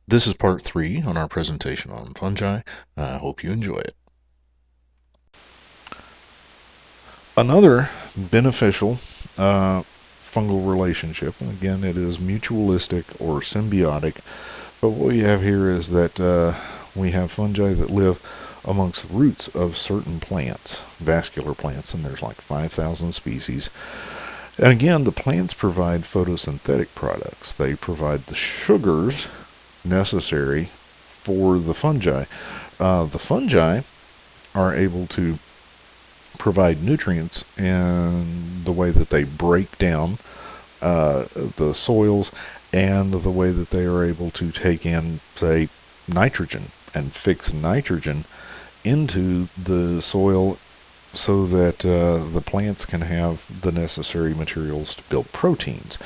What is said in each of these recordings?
This is part 3 on our presentation on fungi. I hope you enjoy it. Another beneficial fungal relationship, and again it is mutualistic or symbiotic, but what we have here is that we have fungi that live amongst the roots of certain plants, vascular plants, and there's like 5,000 species. And again, the plants provide photosynthetic products. They provide the sugars necessary for the fungi. The fungi are able to provide nutrients in the way that they break down the soils and the way that they are able to take in, say, nitrogen and fix nitrogen into the soil so that the plants can have the necessary materials to build proteins.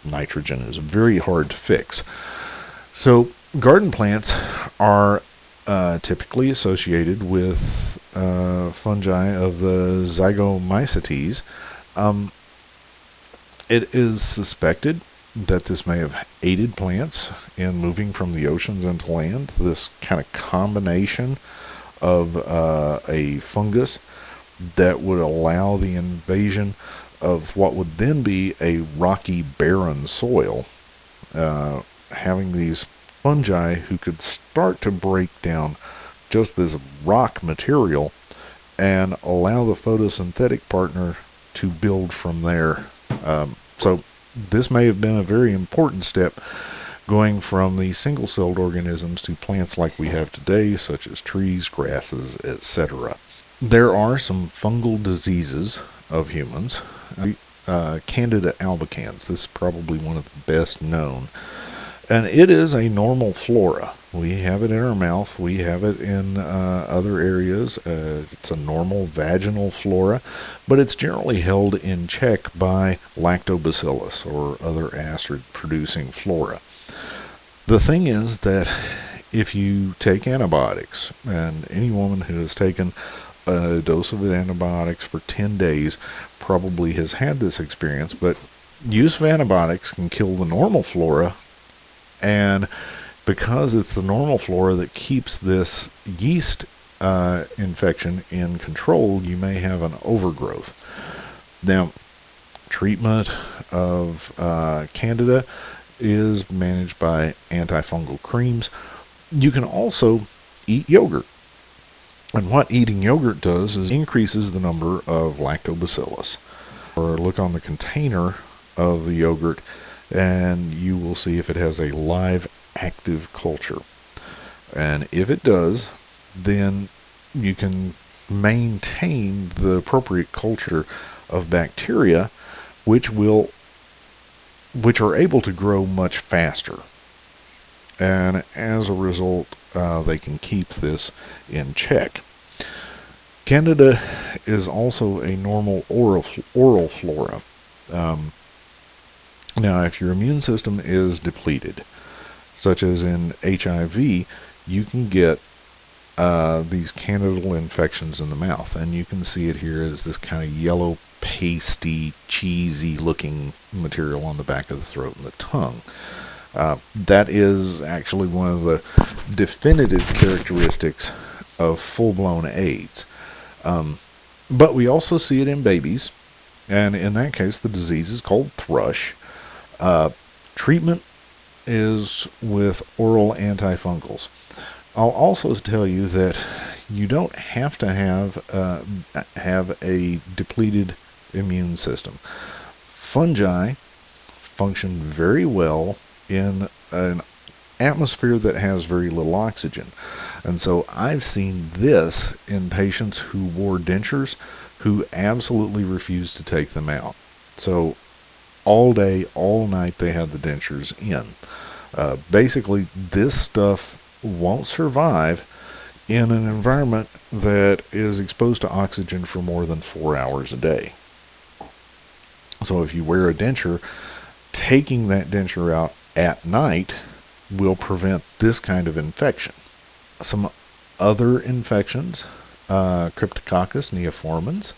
Nitrogen is very hard to fix. So garden plants are typically associated with fungi of the Zygomycetes. Um, it is suspected that this may have aided plants in moving from the oceans into land. This kind of combination of a fungus that would allow the invasion of what would then be a rocky, barren soil, having these fungi who could start to break down just this rock material and allow the photosynthetic partner to build from there. So this may have been a very important step going from the single-celled organisms to plants like we have today, such as trees, grasses, etc. There are some fungal diseases of humans. Candida albicans, this is probably one of the best known. And it is a normal flora. We have it in our mouth. We have it in other areas. It's a normal vaginal flora, but it's generally held in check by lactobacillus or other acid-producing flora. The thing is that if you take antibiotics, and any woman who has taken a dose of antibiotics for 10 days probably has had this experience, but use of antibiotics can kill the normal flora, and because it's the normal flora that keeps this yeast infection in control, you may have an overgrowth. Now, treatment of Candida is managed by antifungal creams. You can also eat yogurt. And what eating yogurt does is increases the number of lactobacillus. Or look on the container of the yogurt and you will see if it has a live active culture. And if it does, then you can maintain the appropriate culture of bacteria which are able to grow much faster. And as a result, they can keep this in check. Candida is also a normal oral flora. Now, if your immune system is depleted, such as in HIV, you can get these candidal infections in the mouth, and you can see it here as this kind of yellow, pasty, cheesy looking material on the back of the throat and the tongue. That is actually one of the definitive characteristics of full-blown AIDS. But we also see it in babies, and in that case the disease is called thrush. Treatment is with oral antifungals. I'll also tell you that you don't have to have a depleted immune system. Fungi function very well in an atmosphere that has very little oxygen. And so I've seen this in patients who wore dentures who absolutely refused to take them out. So all day, all night, they had the dentures in. Basically, this stuff won't survive in an environment that is exposed to oxygen for more than 4 hours a day. So if you wear a denture, taking that denture out at night will prevent this kind of infection. Some other infections, Cryptococcus neoformans,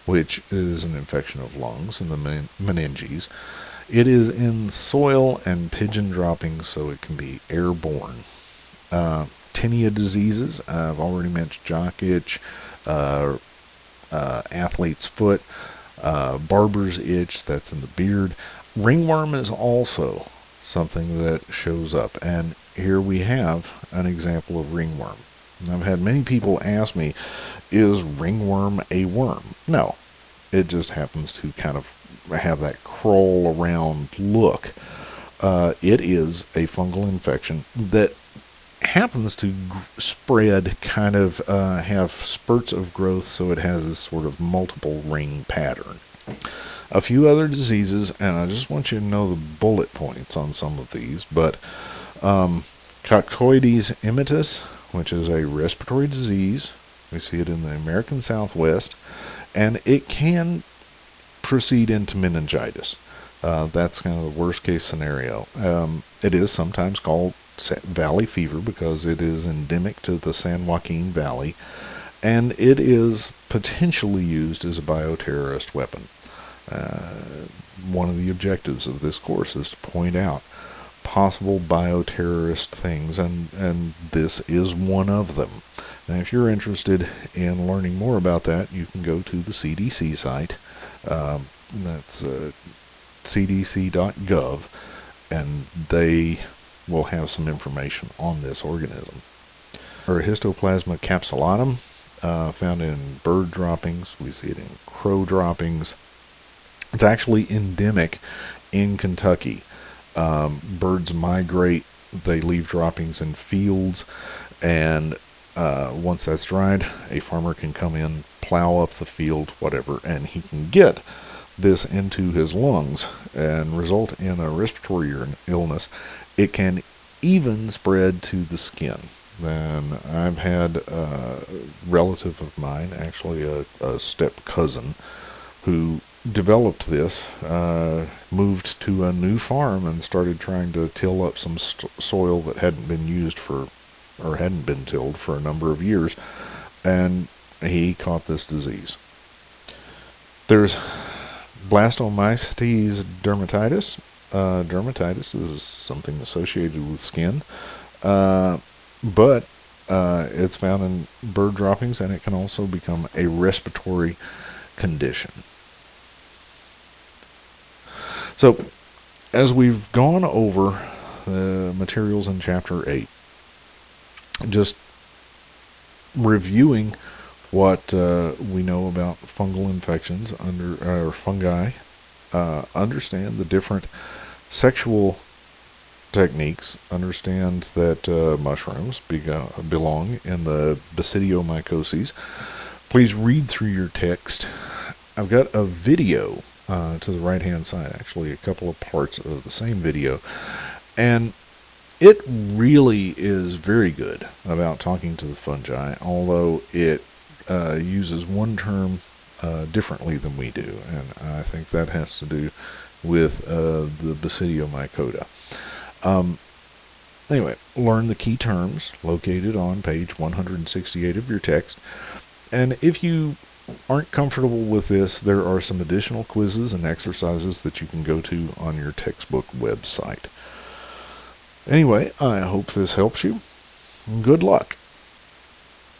which is an infection of lungs and the meninges, It is in soil and pigeon droppings, so it can be airborne. Tinea diseases, I've already mentioned jock itch, uh, athlete's foot, barber's itch, that's in the beard. Ringworm is also something that shows up, and here we have an example of ringworm. I've had many people ask me, is ringworm a worm? No, it just happens to kind of have that crawl around look. It is a fungal infection that happens to spread, kind of have spurts of growth, so it has this sort of multiple ring pattern. A few other diseases, and I just want you to know the bullet points on some of these, but Coccoides immitis, which is a respiratory disease. We see it in the American Southwest, and it can proceed into meningitis. That's kind of the worst case scenario. It is sometimes called valley fever because it is endemic to the San Joaquin Valley, and it is potentially used as a bioterrorist weapon. One of the objectives of this course is to point out possible bioterrorist things, and this is one of them. Now, if you're interested in learning more about that, you can go to the CDC site. That's cdc.gov, and they will have some information on this organism. Or Histoplasma capsulatum, found in bird droppings. We see it in crow droppings. It's actually endemic in Kentucky. Birds migrate, they leave droppings in fields, and once that's dried, a farmer can come in, plow up the field, whatever, and he can get this into his lungs and result in a respiratory illness. It can even spread to the skin. And I've had a relative of mine, actually a step cousin, who developed this, moved to a new farm and started trying to till up some soil that hadn't been used for, or hadn't been tilled for a number of years, and he caught this disease. There's blastomycetes dermatitis. Dermatitis is something associated with skin, but it's found in bird droppings, and it can also become a respiratory condition. So, as we've gone over the materials in Chapter 8, just reviewing what we know about fungal infections or fungi, understand the different sexual techniques, understand that mushrooms belong in the basidiomycoses. Please read through your text. I've got a video to the right-hand side, actually a couple of parts of the same video, and it really is very good about talking to the fungi, although it uses one term differently than we do, and I think that has to do with the basidiomycota. Anyway, learn the key terms located on page 168 of your text, and if you aren't comfortable with this, there are some additional quizzes and exercises that you can go to on your textbook website. Anyway, I hope this helps you. Good luck.